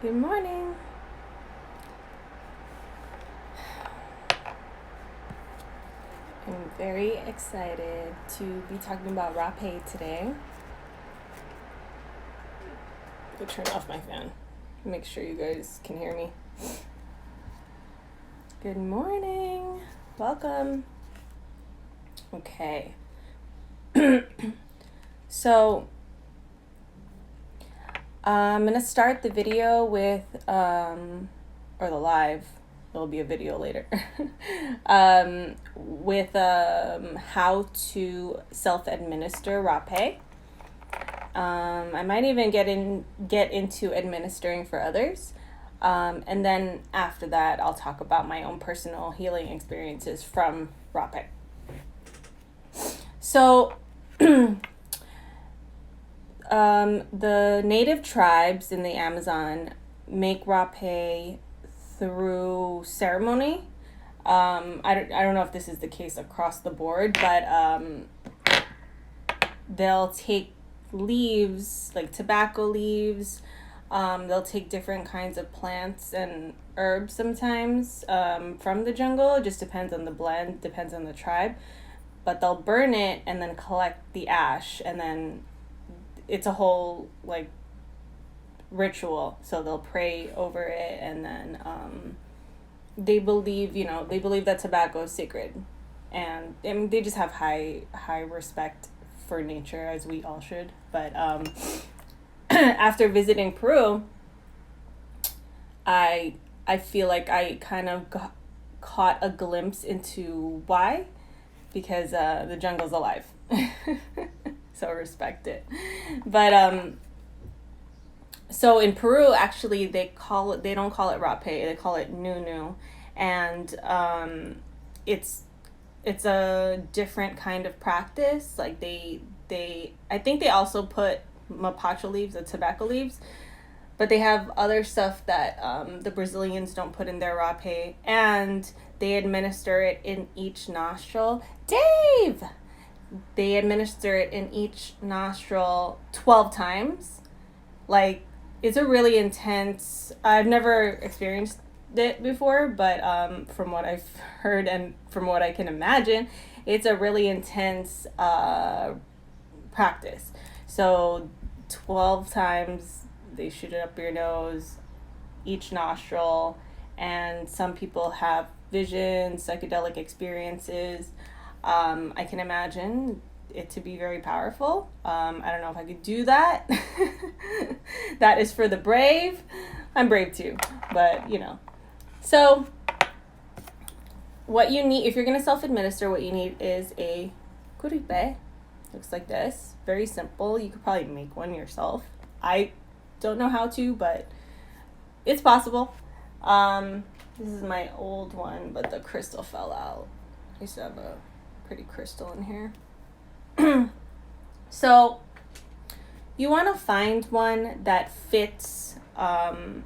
Good morning. I'm very excited to be talking about rapé today. I'll turn off my fan. Make sure you guys can hear me. Good morning. Welcome. Okay. So, I'm going to start the video with, or the live, there'll be a video later, with how to self-administer rapé. I might even get into administering for others. And then after that, I'll talk about my own personal healing experiences from rapé. So, the native tribes in the Amazon make rapé through ceremony. I don't know if this is the case across the board, but they'll take leaves, like tobacco leaves. They'll take different kinds of plants and herbs sometimes from the jungle. It just depends on the blend, depends on the tribe. But they'll burn it and then collect the ash, and then it's a whole like ritual. So they'll pray over it, and then they believe that tobacco is sacred, and they just have high respect for nature, as we all should. But after visiting Peru, I feel like I kind of caught a glimpse into why, because the jungle's alive. So respect it. But so in Peru, actually they don't call it rapé, they call it nunu. And it's a different kind of practice. Like they I think they also put mapacho leaves, the tobacco leaves, but they have other stuff that the Brazilians don't put in their rapé, and they administer it in each nostril. Dave! They administer it in each nostril 12 times. Like, it's a really intense... I've never experienced it before, but from what I've heard and from what I can imagine, it's a really intense practice. So 12 times they shoot it up your nose, each nostril, and some people have visions, psychedelic experiences. I can imagine it to be very powerful. I don't know if I could do that. That is for the brave. I'm brave too, but So what you need, if you're going to self-administer, what you need is a curipe. Looks like this. Very simple. You could probably make one yourself. I don't know how to, but it's possible. This is my old one, but the crystal fell out. I used to have a pretty crystal in here. So you want to find one that fits the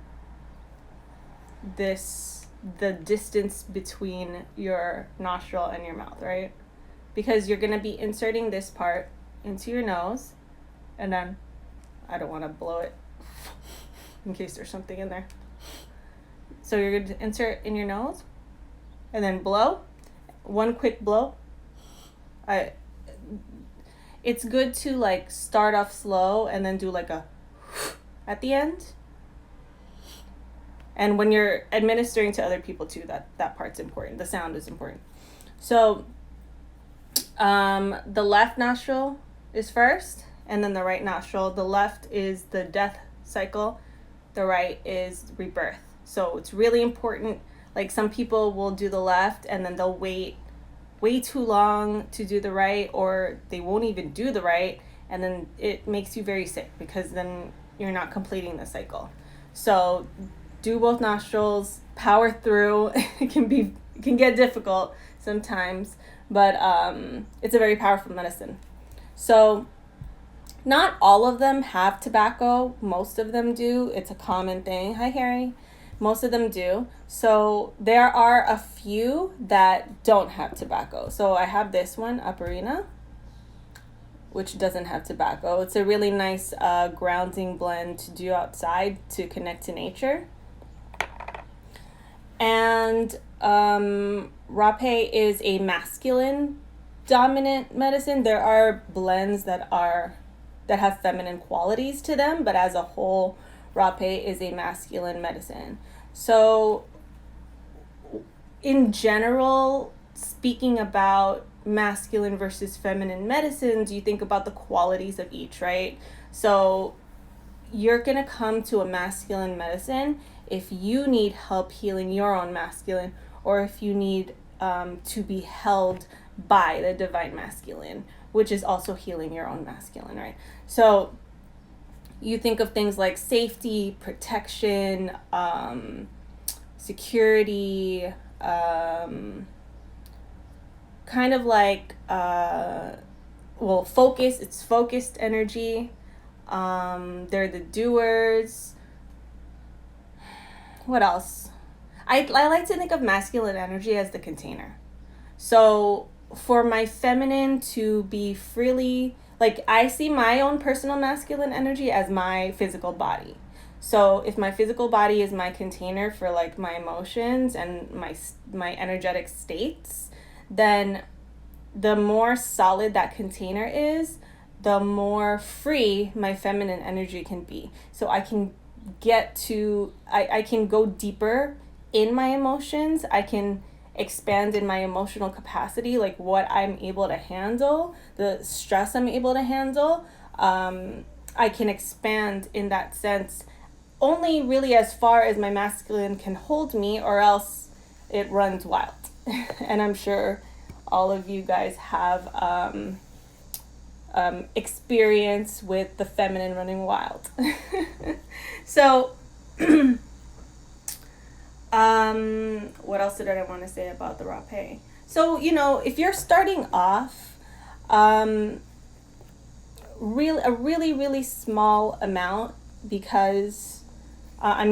distance between your nostril and your mouth, right? Because you're going to be inserting this part into your nose, and then I don't want to blow it in case there's something in there. So you're going to insert in your nose and then blow. One quick blow. It's good to like start off slow and then do like a at the end. And when you're administering to other people too, that part's important. The sound is important. So the left nostril is first, and then the right nostril. The left is the death cycle, the right is rebirth. So it's really important. Like some people will do the left and then they'll wait way too long to do the right, or they won't even do the right, and then it makes you very sick because then you're not completing the cycle. So do both nostrils, power through. It can get difficult sometimes, but it's a very powerful medicine. So not all of them have tobacco. Most of them do. It's a common thing. Hi, Harry. Most of them do. So there are a few that don't have tobacco. So I have this one, Aperina. which doesn't have tobacco. It's a really nice grounding blend to do outside to connect to nature. And rapé is a masculine dominant medicine. There are blends that have feminine qualities to them, but as a whole, rapé is a masculine medicine. So in general, speaking about masculine versus feminine medicines, you think about the qualities of each, right? So you're going to come to a masculine medicine if you need help healing your own masculine, or if you need to be held by the divine masculine, which is also healing your own masculine, right? So you think of things like safety, protection, security, kind of like, focus. It's focused energy. They're the doers. What else? I like to think of masculine energy as the container. So for my feminine to be freely, like, I see my own personal masculine energy as my physical body. So if my physical body is my container for like my emotions and my energetic states, then the more solid that container is, the more free my feminine energy can be. So I can I can go deeper in my emotions. I can expand in my emotional capacity, like what I'm able to handle, the stress I'm able to handle. I can expand in that sense only really as far as my masculine can hold me, or else it runs wild. And I'm sure all of you guys have experience with the feminine running wild. So what else did I want to say about the rapé? So, if you're starting off, a really small amount, because I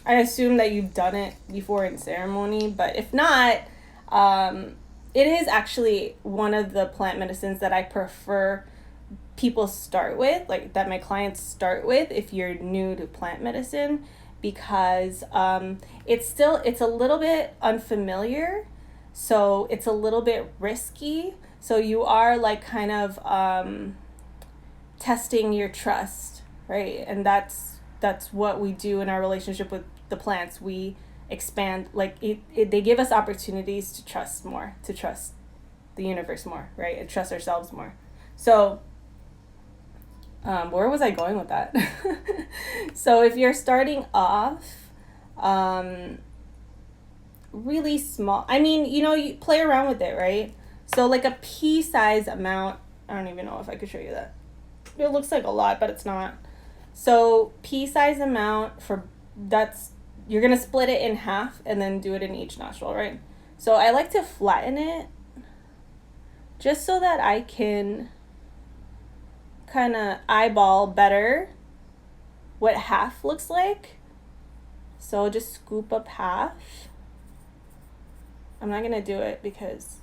assume that you've done it before in ceremony, but if not, it is actually one of the plant medicines that I prefer people start with, like that my clients start with if you're new to plant medicine, because it's a little bit unfamiliar, so it's a little bit risky. So you are like kind of testing your trust, right? And that's what we do in our relationship with the plants. We expand, like they give us opportunities to trust more, to trust the universe more, right? And trust ourselves more. So where was I going with that? So if you're starting off really small, you play around with it, right? So like a pea size amount, I don't even know if I could show you that. It looks like a lot, but it's not. So pea size amount you're going to split it in half and then do it in each nostril, right? So I like to flatten it just so that I can kind of eyeball better what half looks like. So just scoop up half. I'm not going to do it because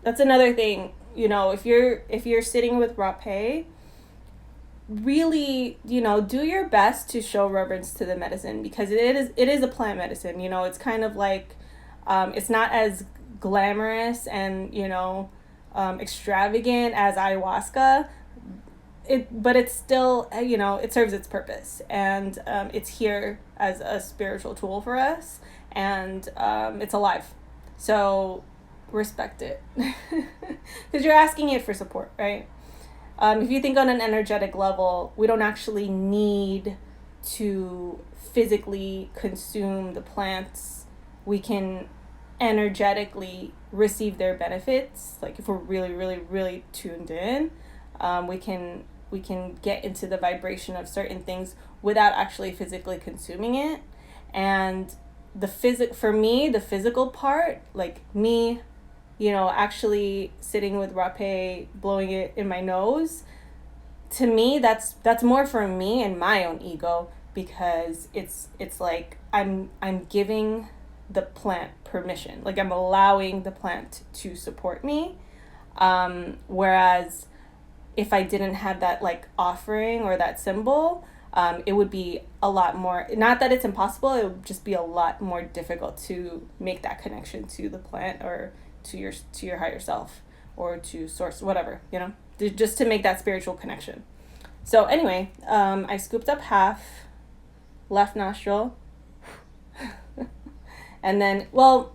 that's another thing, if you're sitting with rapé, really, do your best to show reverence to the medicine, because it is a plant medicine. It's kind of like it's not as glamorous and extravagant as ayahuasca, but it's still, it serves its purpose, and it's here as a spiritual tool for us, and it's alive. So respect it, because you're asking it for support, right? If you think on an energetic level, we don't actually need to physically consume the plants. We can energetically receive their benefits. Like if we're really, really, really tuned in, we can get into the vibration of certain things without actually physically consuming it. And for me, the physical part, like me, actually sitting with rapé, blowing it in my nose, to me, that's more for me and my own ego, because it's like I'm giving the plant permission, like I'm allowing the plant to support me, whereas if I didn't have that like offering or that symbol, it would be a lot more, not that it's impossible, it would just be a lot more difficult to make that connection to the plant or to your higher self or to source, whatever, you know, just to make that spiritual connection. So anyway, I scooped up half, left nostril, and then, well,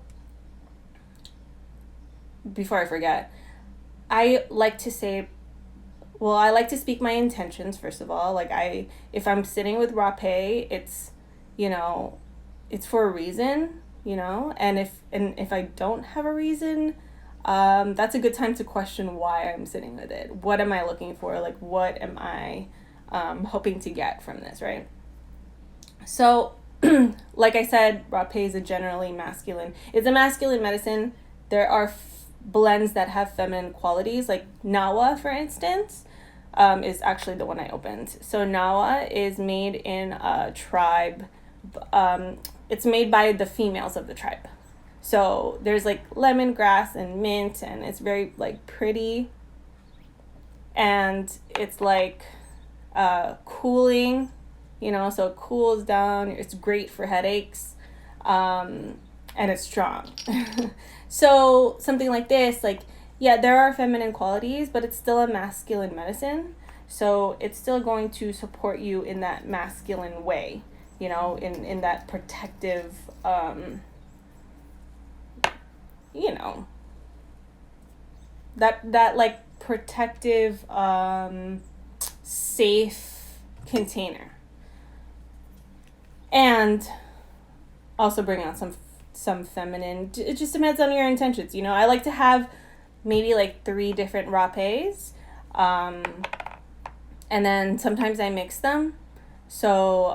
before I forget, I like to speak my intentions, first of all. Like, if I'm sitting with rapé, it's, you know, it's for a reason, you know, and if I don't have a reason, that's a good time to question why I'm sitting with it. What am I looking for? Like, what am I hoping to get from this, right? So, like I said, rapé is it's a masculine medicine. There are blends that have feminine qualities, like Nawa, for instance, is actually the one I opened. So Nawa is made in a tribe. It's made by the females of the tribe. So there's like lemongrass and mint, and it's very like pretty, and it's like cooling, you know, so it cools down. It's great for headaches, and it's strong. So something like this, like, yeah, there are feminine qualities, but it's still a masculine medicine. So it's still going to support you in that masculine way, you know, in that protective, you know, that like protective, safe container. And also bring out some feminine. It just depends on your intentions, you know. I like to have maybe like 3 different rapés, and then sometimes I mix them. So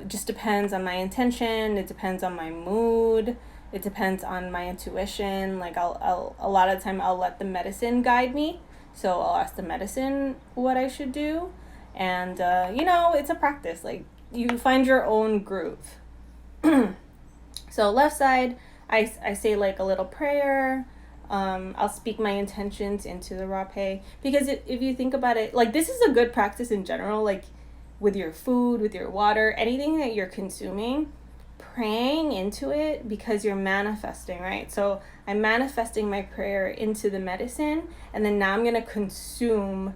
it just depends on my intention. It depends on my mood. It depends on my intuition. Like, I'll a lot of the time I'll let the medicine guide me. So I'll ask the medicine what I should do, and you know, it's a practice. Like, you find your own groove. So left side, I say like a little prayer. I'll speak my intentions into the rapé, because if you think about it, like, this is a good practice in general, like with your food, with your water, anything that you're consuming, praying into it, because you're manifesting, right? So I'm manifesting my prayer into the medicine, and then now I'm going to consume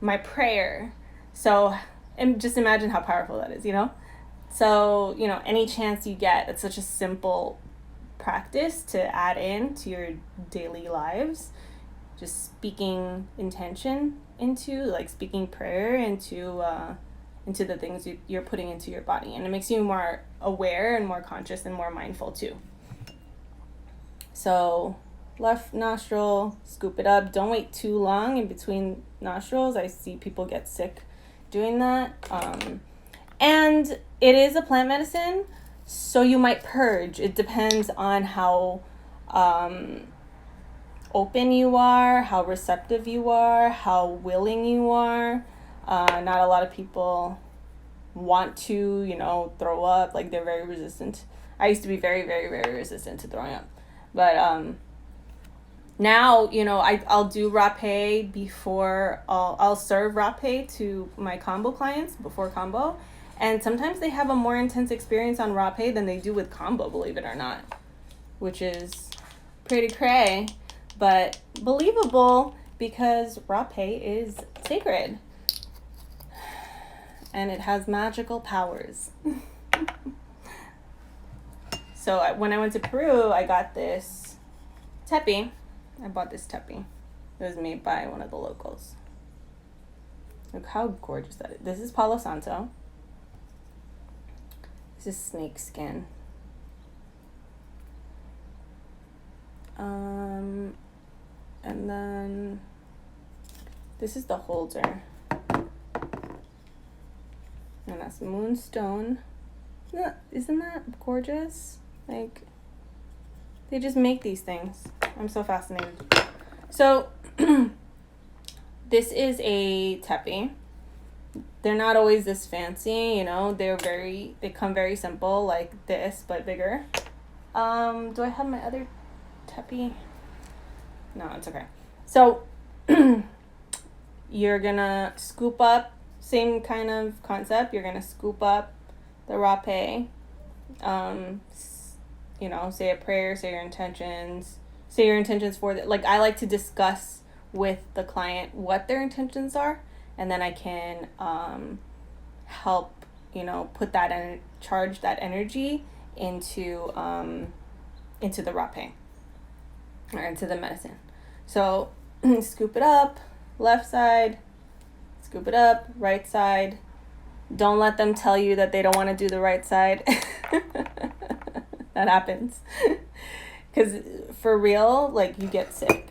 my prayer. So, and just imagine how powerful that is, you know? So, you know, any chance you get, it's such a simple practice to add in to your daily lives. Just speaking intention into, like, speaking prayer into the things you're putting into your body. And it makes you more aware and more conscious and more mindful too. So left nostril, scoop it up. Don't wait too long in between nostrils. I see people get sick doing that. And it is a plant medicine, so you might purge. It depends on how open you are, how receptive you are, how willing you are. Not a lot of people want to, you know, throw up. Like, they're very resistant. I used to be very, very, very resistant to throwing up. But now, you know, I'll do rapé before, I'll serve rapé to my combo clients before combo. And sometimes they have a more intense experience on rapé than they do with combo, believe it or not. Which is pretty cray, but believable, because rapé is sacred. And it has magical powers. So when I went to Peru, I got this tepi. I bought this tepi. It was made by one of the locals. Look how gorgeous that is. This is Palo Santo. This is snake skin. And then this is the holder. And that's moonstone. Isn't that gorgeous? Like, they just make these things. I'm so fascinated. So this is a tepi. They're not always this fancy, you know. They come very simple, like this, but bigger. Do I have my other tepi? No, it's okay. So you're gonna scoop up, same kind of concept, you're gonna scoop up the rapé, say a prayer, say your intentions for the, like, I like to discuss with the client what their intentions are, and then I can help, put that charge that energy into the rapé, or into the medicine. So scoop it up, left side, scoop it up, right side. Don't let them tell you that they don't want to do the right side. That happens. Because for real, like, you get sick.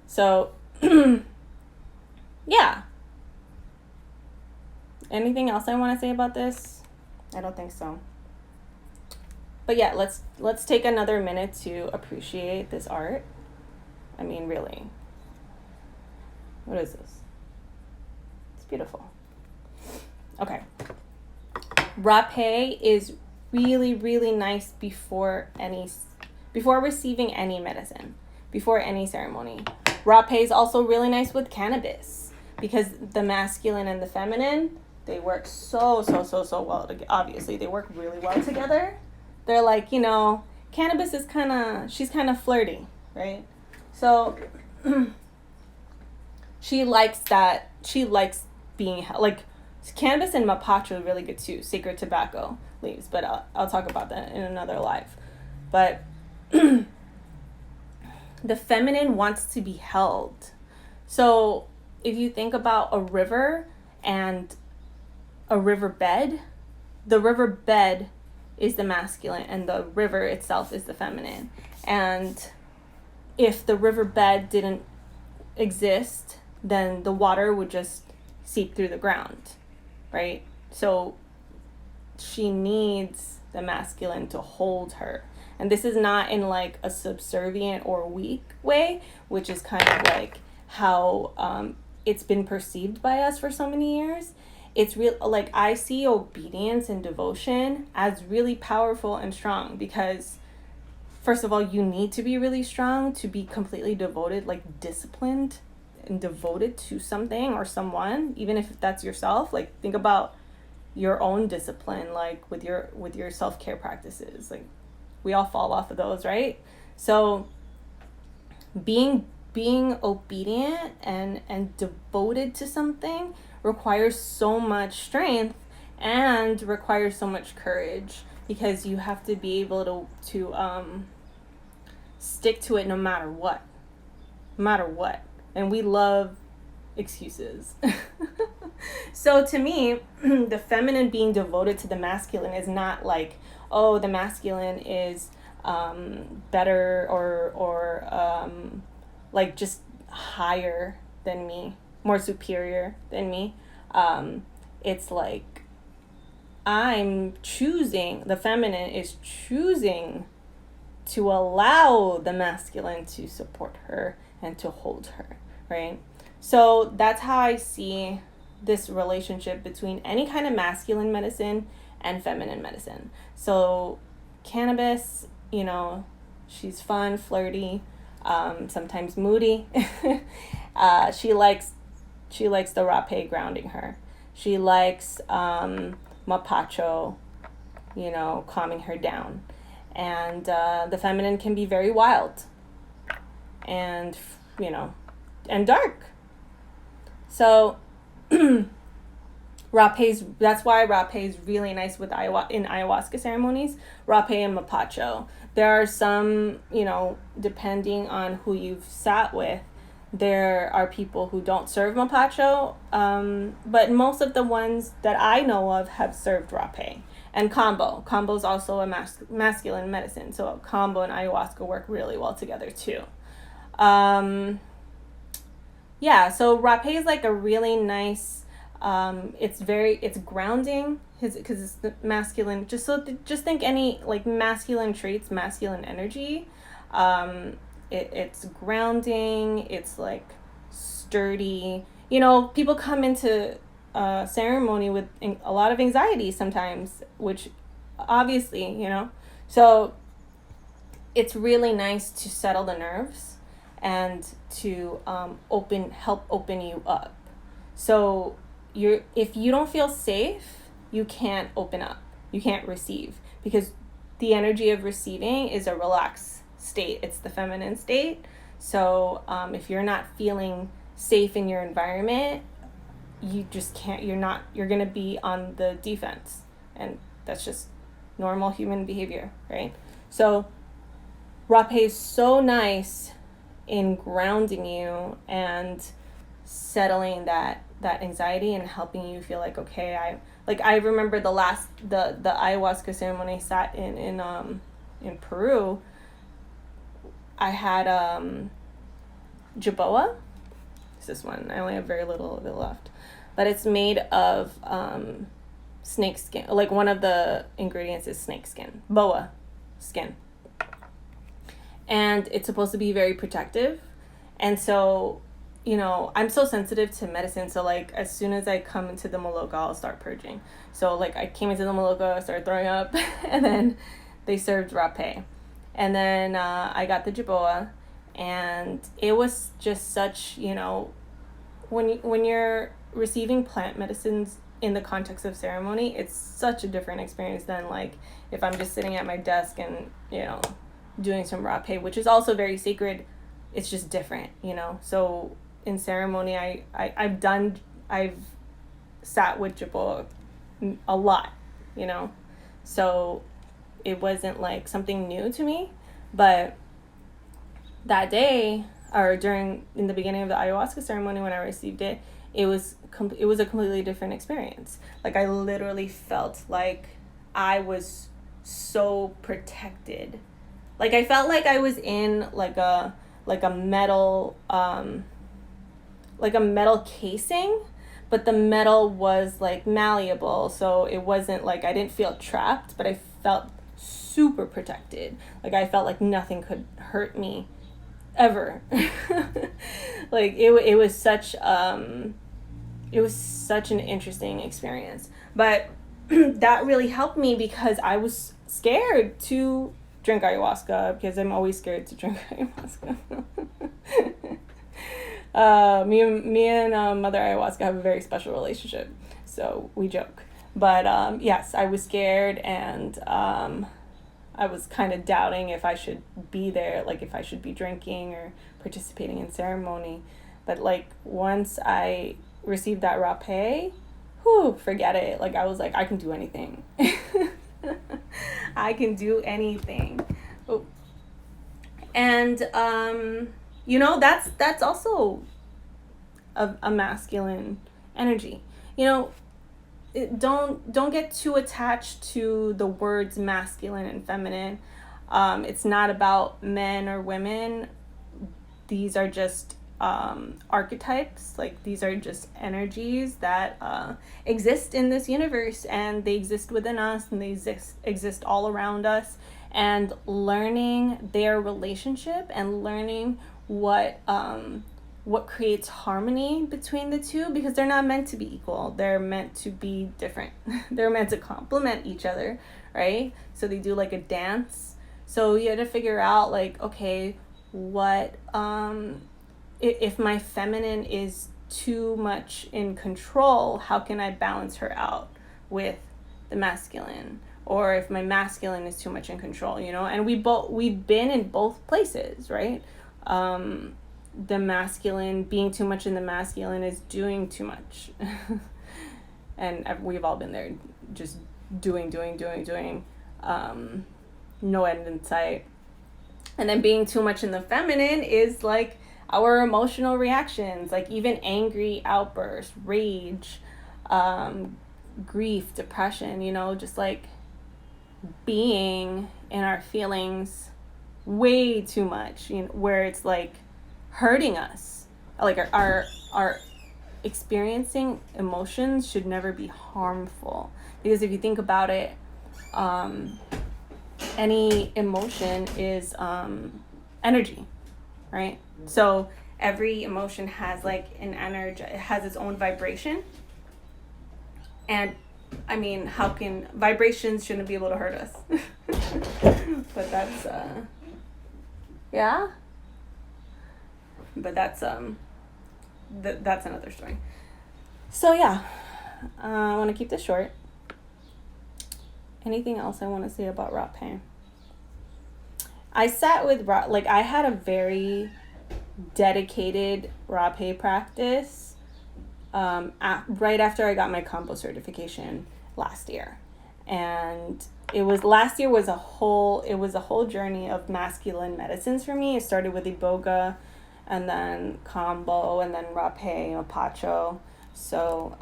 So, yeah. Anything else I want to say about this? I don't think so. But yeah, let's take another minute to appreciate this art. I mean, really. What is this? It's beautiful. Okay. Rapé is really, really nice before receiving any medicine, before any ceremony. Rapé is also really nice with cannabis, because the masculine and the feminine, they work so well. Obviously, they work really well together. They're like, cannabis is she's kind of flirty, right? So she likes that. She likes being like, cannabis and mapacho are really good too, sacred tobacco leaves, but I'll talk about that in another live. But the feminine wants to be held. So if you think about a river and a riverbed, the riverbed is the masculine and the river itself is the feminine. And if the riverbed didn't exist, then the water would just seep through the ground, right? So she needs the masculine to hold her. And this is not in like a subservient or weak way, which is kind of like how it's been perceived by us for so many years. It's real, like, I see obedience and devotion as really powerful and strong, because first of all, you need to be really strong to be completely devoted, like disciplined and devoted to something or someone, even if that's yourself. Like, think about your own discipline, like with your self-care practices. Like, we all fall off of those, right? So being obedient and devoted to something requires so much strength and requires so much courage, because you have to be able to stick to it no matter what. And we love excuses. So to me, the feminine being devoted to the masculine is not like, oh, the masculine is better or like just higher than me, more superior than me. It's like, the feminine is choosing to allow the masculine to support her and to hold her, right? So that's how I see this relationship between any kind of masculine medicine and feminine medicine. So cannabis, she's fun, flirty, sometimes moody. She likes the rapé grounding her. She likes mapacho, calming her down. And the feminine can be very wild and, and dark. So that's why rapé is really nice with in ayahuasca ceremonies, rapé and mapacho. There are some, depending on who you've sat with, there are people who don't serve mapacho, but most of the ones that I know of have served rapé. And combo is also a masculine medicine, so combo and ayahuasca work really well together too. So rapé is like a really nice, it's grounding, because it's the masculine. Just think any like masculine traits, masculine energy. It's grounding. It's like sturdy. People come into ceremony with a lot of anxiety sometimes, which obviously, so it's really nice to settle the nerves and to help open you up. So if you don't feel safe, you can't open up. You can't receive, because the energy of receiving is a relaxed state. It's the feminine state. So if you're not feeling safe in your environment, you just can't. You're gonna be on the defense, and that's just normal human behavior, right? So rapé is so nice in grounding you and settling that anxiety and helping you feel like, okay, I remember the ayahuasca ceremony I sat in Peru. I had jaboa. It's this one. I only have very little of it left, but it's made of snake skin. Like, one of the ingredients is snake skin, boa skin, and it's supposed to be very protective. And so, I'm so sensitive to medicine. So, like, as soon as I come into the Maloka, I'll start purging. So, like, I came into the Maloka, I started throwing up, and then they served rapé. And then I got the jaboa, and it was just such, when you're receiving plant medicines in the context of ceremony, it's such a different experience than, like, if I'm just sitting at my desk and, doing some rapé, which is also very sacred. It's just different, So in ceremony, I've sat with jaboa a lot, So it wasn't like something new to me, but that day, or in the beginning of the ayahuasca ceremony, when I received it, it was a completely different experience. Like, I literally felt like I was so protected. Like, I felt like I was in like a metal casing, but the metal was like malleable, so it wasn't like, I didn't feel trapped, but I felt super protected. Like, I felt like nothing could hurt me ever. Like, it was such an interesting experience. But that really helped me, because I was scared to drink ayahuasca, because I'm always scared to drink ayahuasca. Me and Mother Ayahuasca have a very special relationship, so we joke. But yes, I was scared, and I was kind of doubting if I should be there, like if I should be drinking or participating in ceremony. But like, once I received that rapé, forget it. Like, I was like, I can do anything. I can do anything. Oh. And that's also a masculine energy. Don't get too attached to the words masculine and feminine. It's not about men or women. These are just archetypes. Like, these are just energies that exist in this universe, and they exist within us, and they exist all around us. And learning their relationship and learning what creates harmony between the two, because they're not meant to be equal. They're meant to be different. They're meant to complement each other, right? So they do like a dance. So you had to figure out, like, okay, what if my feminine is too much in control, how can I balance her out with the masculine? Or if my masculine is too much in control, and we've been in both places, right? The masculine, being too much in the masculine, is doing too much. And we've all been there, just doing, no end in sight. And then being too much in the feminine is like our emotional reactions, like even angry outbursts, rage, grief, depression, just like being in our feelings way too much, where it's like hurting us. Like, our experiencing emotions should never be harmful, because if you think about it, any emotion is energy, right? So every emotion has like an energy, it has its own vibration. And I mean, how can vibrations shouldn't be able to hurt us? But that's yeah. But that's that's another story. So yeah, I want to keep this short. Anything else I want to say about rapé? I sat with I had a very dedicated rapé practice right after I got my combo certification last year, and last year was a whole journey of masculine medicines for me. It started with iboga, and then combo, and then rapé, pacho. So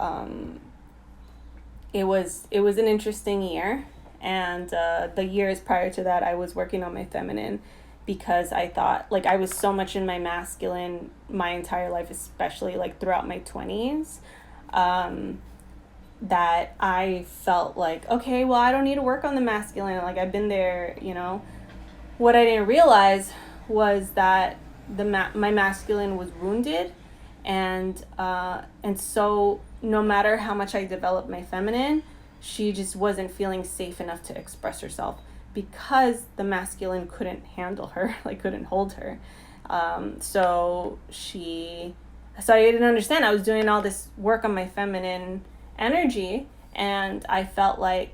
it was an interesting year. And the years prior to that, I was working on my feminine, because I thought, I was so much in my masculine my entire life, especially throughout my 20s, that I felt okay, well, I don't need to work on the masculine. I've been there, What I didn't realize was that my masculine was wounded, and so no matter how much I developed my feminine, she just wasn't feeling safe enough to express herself, because the masculine couldn't handle her, couldn't hold her. So I didn't understand. I was doing all this work on my feminine energy, and I felt I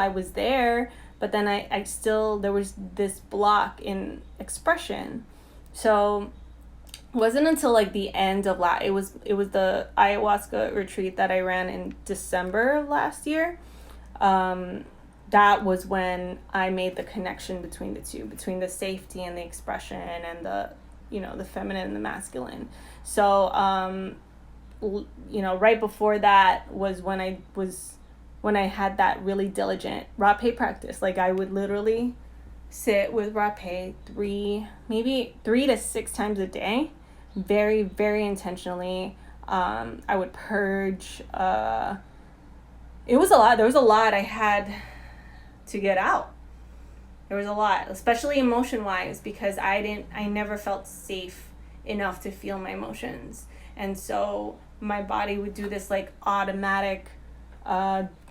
was there, but then I still, there was this block in expression. So it wasn't until the end of it was the ayahuasca retreat that I ran in December of last year. That was when I made the connection between the two, between the safety and the expression, and the feminine and the masculine. So right before that was when I had that really diligent rapé practice. I would literally sit with rapé 3 to 6 times a day, very, very intentionally. I would purge. It was a lot. There was a lot I had to get out. There was a lot, especially emotion-wise, because I never felt safe enough to feel my emotions. And so my body would do this automatic, coping.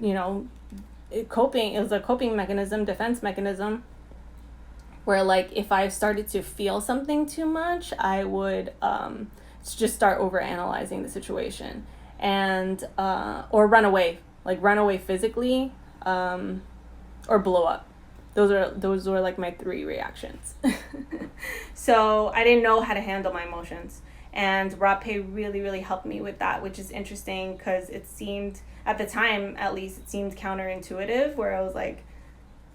It was a coping mechanism, defense mechanism, where if I started to feel something too much, I would just start over analyzing the situation, and or run away physically, or blow up. Those were my 3 reactions. So I didn't know how to handle my emotions, and rapé really, really helped me with that, which is interesting, because it seemed, at the time at least, it seemed counterintuitive, where I was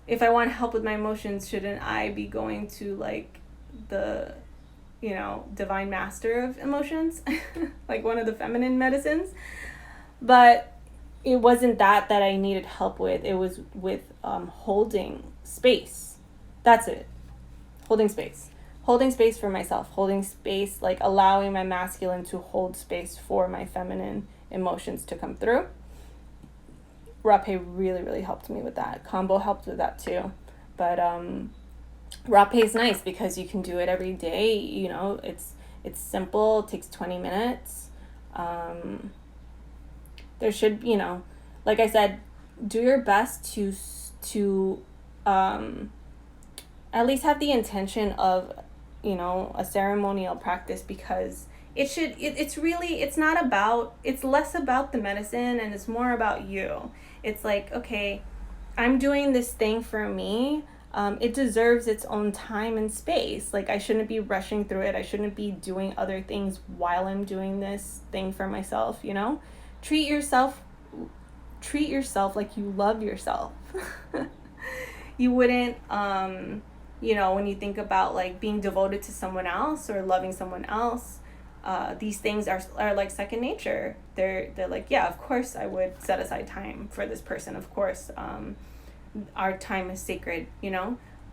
if I want help with my emotions, shouldn't I be going to the divine master of emotions, one of the feminine medicines? But it wasn't that I needed help with. It was with holding space. That's it. Holding space for myself, holding space, allowing my masculine to hold space for my feminine emotions to come through. Rapé really, really helped me with that. Combo helped with that too. But rapé is nice because you can do it every day. It's simple. It takes 20 minutes. There should, like I said, do your best to at least have the intention of, a ceremonial practice, because it's less about the medicine, and it's more about you. It's okay, I'm doing this thing for me. It deserves its own time and space. I shouldn't be rushing through it. I shouldn't be doing other things while I'm doing this thing for myself, Treat yourself like you love yourself. You wouldn't, when you think about being devoted to someone else or loving someone else, these things are second nature. They're yeah, of course I would set aside time for this person. Of course, our time is sacred,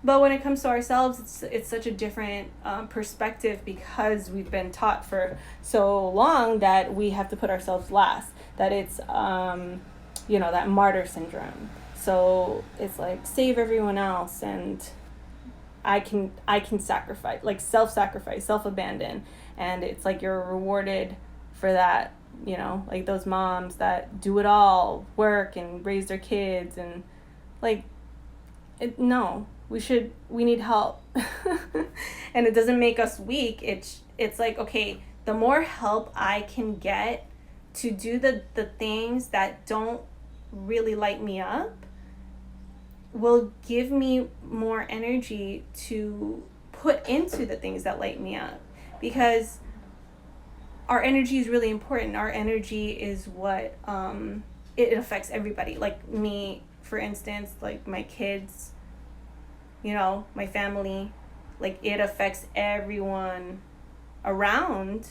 But when it comes to ourselves, it's such a different perspective, because we've been taught for so long that we have to put ourselves last. That it's that martyr syndrome. So it's save everyone else, and I can sacrifice, self-sacrifice, self-abandon, and it's you're rewarded for that, those moms that do it all, work and raise their kids, and no, we need help. And it doesn't make us weak. It's like, okay, the more help I can get to do the things that don't really light me up will give me more energy to put into the things that light me up, because our energy is really important. Our energy is what it affects everybody. Like me, for instance, like my kids, you know, my family, like it affects everyone around.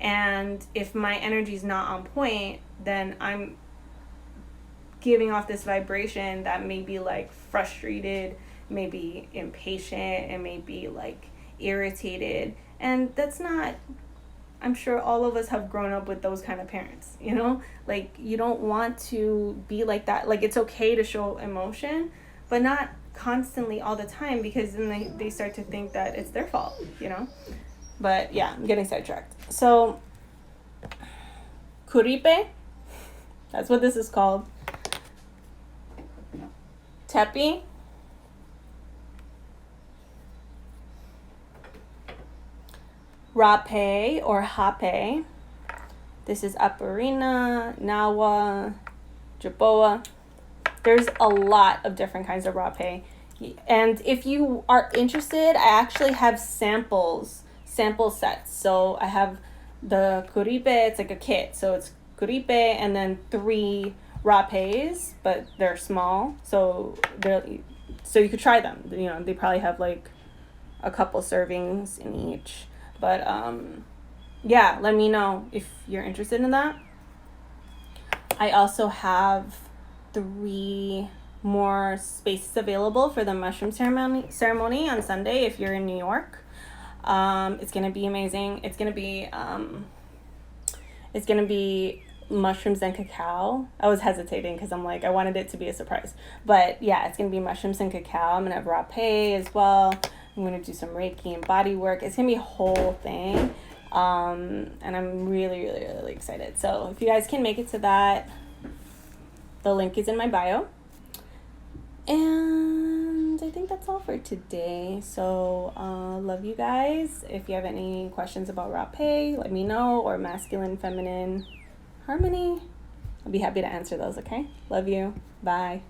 And if my energy is not on point, then I'm giving off this vibration that may be like frustrated, maybe impatient, and maybe like irritated. And that's not, I'm sure all of us have grown up with those kind of parents, you know? Like, you don't want to be like that. Like, it's okay to show emotion, but not constantly all the time, because then they start to think that it's their fault, you know? But yeah, I'm getting sidetracked. So, kuripe, that's what this is called. Tepi, rapé or hape. This is Aparina, Nawa, Jaboa. There's a lot of different kinds of rapé. And if you are interested, I actually have sample sets. So I have the kuripe, it's like a kit. So it's kuripe and then 3 rapés, but they're small. So you could try them. You know, they probably have like a couple servings in each. But yeah, let me know if you're interested in that. I also have 3 more spaces available for the mushroom ceremony on Sunday if you're in New York. It's gonna be amazing. It's gonna be mushrooms and cacao. I was hesitating because I'm like, I wanted it to be a surprise. But yeah, it's gonna be mushrooms and cacao. I'm gonna have rapé as well. I'm gonna do some Reiki and body work. It's gonna be a whole thing. And I'm really, really, really excited. So if you guys can make it to that, the link is in my bio. And I think that's all for today. So love you guys. If you have any questions about rapé, let me know, or masculine, feminine harmony. I'll be happy to answer those, okay? Love you. Bye.